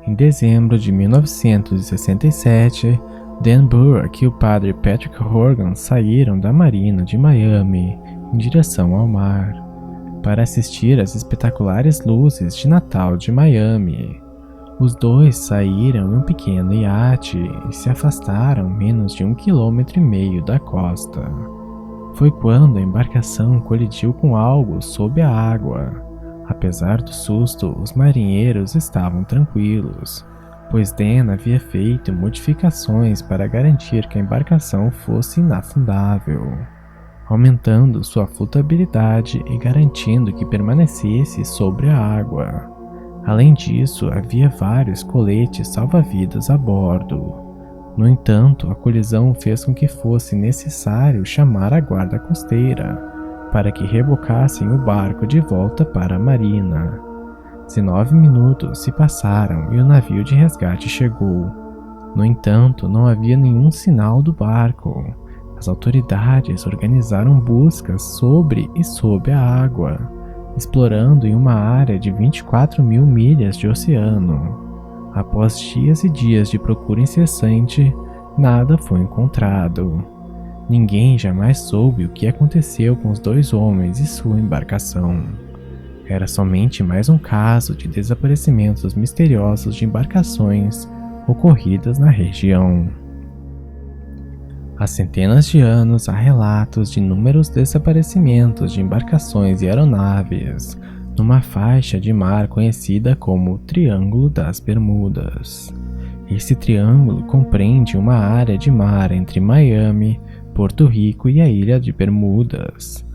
Em dezembro de 1967, Dan Burke e o padre Patrick Horgan saíram da marina de Miami em direção ao mar, para assistir às espetaculares luzes de Natal de Miami. Os dois saíram em um pequeno iate e se afastaram menos de 1,5 km da costa. Foi quando a embarcação colidiu com algo sob a água. Apesar do susto, os marinheiros estavam tranquilos, pois Dan havia feito modificações para garantir que a embarcação fosse inafundável, aumentando sua flutuabilidade e garantindo que permanecesse sobre a água. Além disso, havia vários coletes salva-vidas a bordo. No entanto, a colisão fez com que fosse necessário chamar a guarda costeira para que rebocassem o barco de volta para a marina. 19 minutos se passaram e o navio de resgate chegou. No entanto, não havia nenhum sinal do barco. As autoridades organizaram buscas sobre e sob a água, explorando em uma área de 24.000 milhas de oceano. Após dias e dias de procura incessante, nada foi encontrado. Ninguém jamais soube o que aconteceu com os dois homens e sua embarcação. Era somente mais um caso de desaparecimentos misteriosos de embarcações ocorridas na região. Há centenas de anos há relatos de inúmeros desaparecimentos de embarcações e aeronaves numa faixa de mar conhecida como o Triângulo das Bermudas. Esse triângulo compreende uma área de mar entre Miami, Porto Rico e a ilha de Bermudas.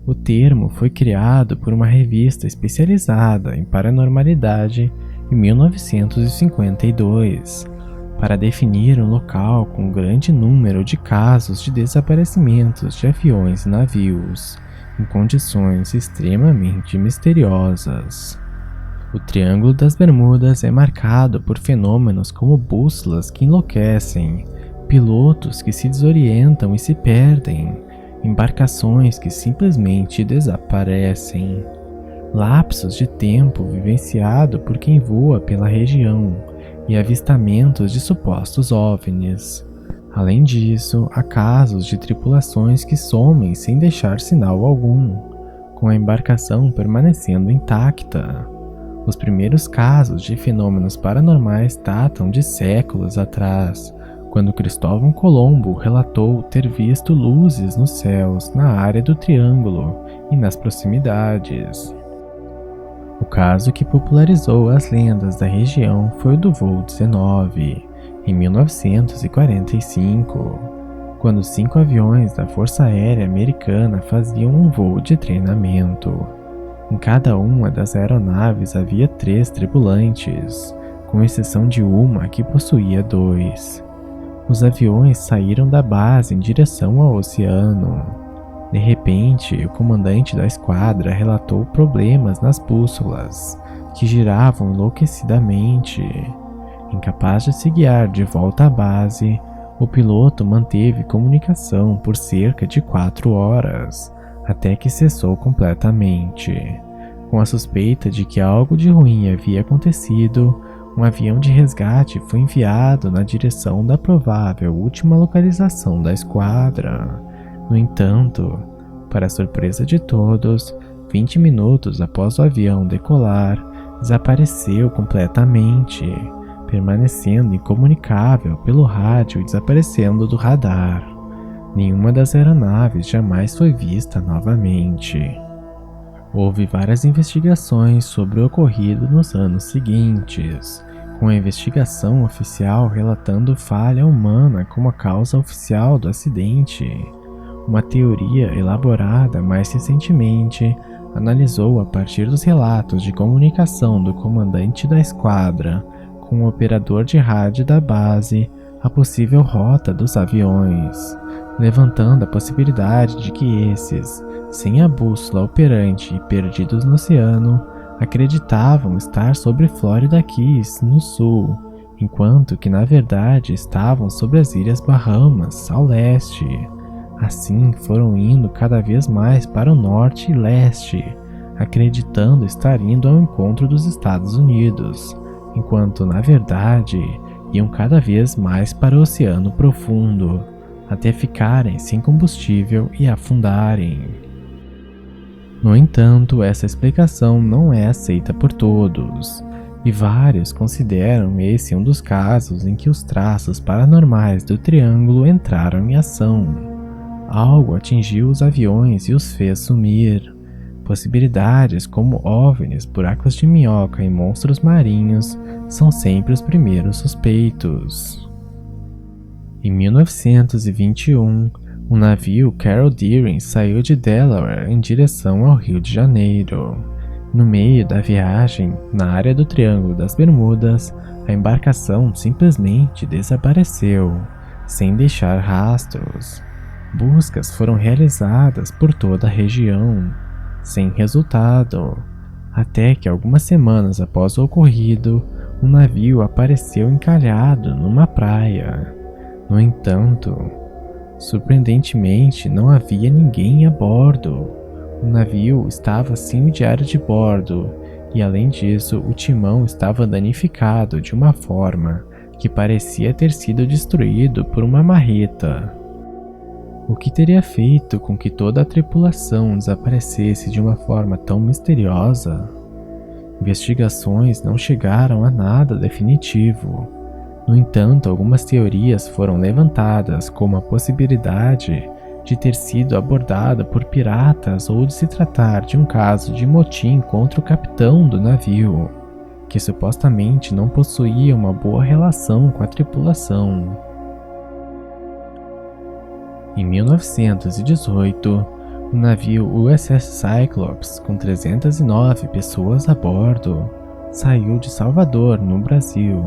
O termo foi criado por uma revista especializada em paranormalidade em 1952, para definir um local com um grande número de casos de desaparecimentos de aviões e navios, em condições extremamente misteriosas. O Triângulo das Bermudas é marcado por fenômenos como bússolas que enlouquecem, pilotos que se desorientam e se perdem, embarcações que simplesmente desaparecem, lapsos de tempo vivenciado por quem voa pela região e avistamentos de supostos OVNIs. Além disso, há casos de tripulações que somem sem deixar sinal algum, com a embarcação permanecendo intacta. Os primeiros casos de fenômenos paranormais datam de séculos atrás, quando Cristóvão Colombo relatou ter visto luzes nos céus na área do Triângulo e nas proximidades. O caso que popularizou as lendas da região foi o do voo 19, em 1945, quando 5 aviões da Força Aérea Americana faziam um voo de treinamento. Em cada uma das aeronaves havia 3 tripulantes, com exceção de uma que possuía 2. Os aviões saíram da base em direção ao oceano. De repente, o comandante da esquadra relatou problemas nas bússolas, que giravam enlouquecidamente. Incapaz de se guiar de volta à base, o piloto manteve comunicação por cerca de 4 horas, até que cessou completamente. Com a suspeita de que algo de ruim havia acontecido, um avião de resgate foi enviado na direção da provável última localização da esquadra. No entanto, para a surpresa de todos, 20 minutos após o avião decolar, desapareceu completamente, permanecendo incomunicável pelo rádio e desaparecendo do radar. Nenhuma das aeronaves jamais foi vista novamente. Houve várias investigações sobre o ocorrido nos anos seguintes, com a investigação oficial relatando falha humana como a causa oficial do acidente. Uma teoria elaborada mais recentemente analisou a partir dos relatos de comunicação do comandante da esquadra com o operador de rádio da base a possível rota dos aviões, levantando a possibilidade de que esses, sem a bússola operante e perdidos no oceano, acreditavam estar sobre Florida Keys, no sul, enquanto que na verdade estavam sobre as Ilhas Bahamas, ao leste. Assim foram indo cada vez mais para o norte e leste, acreditando estar indo ao encontro dos Estados Unidos, enquanto na verdade iam cada vez mais para o oceano profundo, até ficarem sem combustível e afundarem. No entanto, essa explicação não é aceita por todos, e vários consideram esse um dos casos em que os traços paranormais do triângulo entraram em ação. Algo atingiu os aviões e os fez sumir. Possibilidades como OVNIs, buracos de minhoca e monstros marinhos são sempre os primeiros suspeitos. Em 1921, o navio Carol Deering saiu de Delaware em direção ao Rio de Janeiro. No meio da viagem, na área do Triângulo das Bermudas, a embarcação simplesmente desapareceu, sem deixar rastros. Buscas foram realizadas por toda a região, sem resultado, até que algumas semanas após o ocorrido, o navio apareceu encalhado numa praia. No entanto, surpreendentemente, não havia ninguém a bordo. O navio estava sem o diário de bordo e, além disso, o timão estava danificado de uma forma que parecia ter sido destruído por uma marreta. O que teria feito com que toda a tripulação desaparecesse de uma forma tão misteriosa? Investigações não chegaram a nada definitivo. No entanto, algumas teorias foram levantadas, como a possibilidade de ter sido abordada por piratas ou de se tratar de um caso de motim contra o capitão do navio, que supostamente não possuía uma boa relação com a tripulação. Em 1918, o navio USS Cyclops, com 309 pessoas a bordo, saiu de Salvador, no Brasil,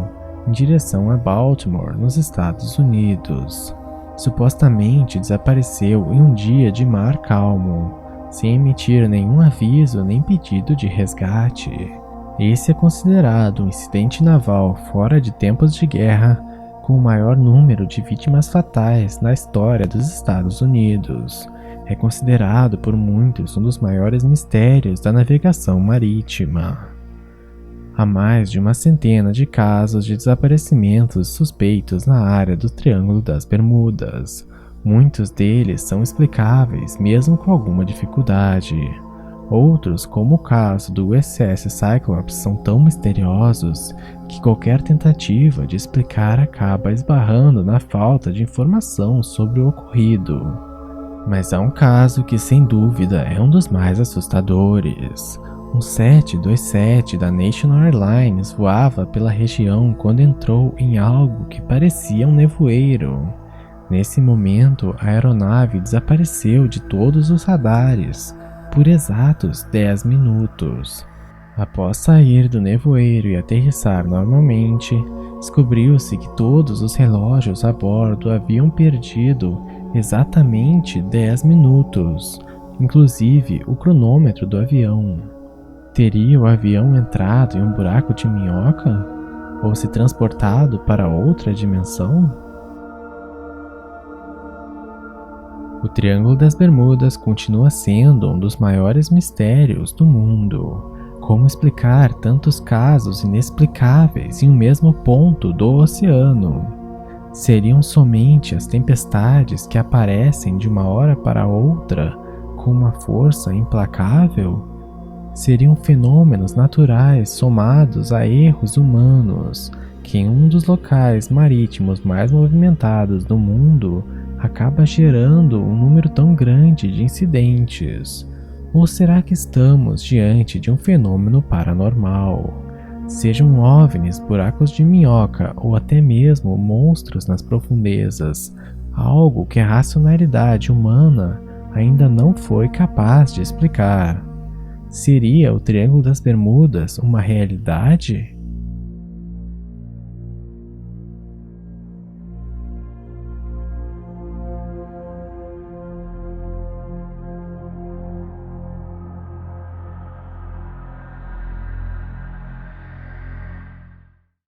em direção a Baltimore, nos Estados Unidos. Supostamente desapareceu em um dia de mar calmo, sem emitir nenhum aviso nem pedido de resgate. Esse é considerado um incidente naval fora de tempos de guerra, com o maior número de vítimas fatais na história dos Estados Unidos. É considerado por muitos um dos maiores mistérios da navegação marítima. Há mais de uma centena de casos de desaparecimentos suspeitos na área do Triângulo das Bermudas. Muitos deles são explicáveis, mesmo com alguma dificuldade. Outros, como o caso do USS Cyclops, são tão misteriosos que qualquer tentativa de explicar acaba esbarrando na falta de informação sobre o ocorrido. Mas há um caso que, sem dúvida, é um dos mais assustadores. Um 727 da National Airlines voava pela região quando entrou em algo que parecia um nevoeiro. Nesse momento, a aeronave desapareceu de todos os radares por exatos 10 minutos. Após sair do nevoeiro e aterrissar normalmente, descobriu-se que todos os relógios a bordo haviam perdido exatamente 10 minutos, inclusive o cronômetro do avião. Teria o avião entrado em um buraco de minhoca? Ou se transportado para outra dimensão? O Triângulo das Bermudas continua sendo um dos maiores mistérios do mundo. Como explicar tantos casos inexplicáveis em um mesmo ponto do oceano? Seriam somente as tempestades que aparecem de uma hora para outra com uma força implacável? Seriam fenômenos naturais somados a erros humanos que em um dos locais marítimos mais movimentados do mundo acaba gerando um número tão grande de incidentes? Ou será que estamos diante de um fenômeno paranormal? Sejam OVNIs, buracos de minhoca ou até mesmo monstros nas profundezas, algo que a racionalidade humana ainda não foi capaz de explicar. Seria o Triângulo das Bermudas uma realidade?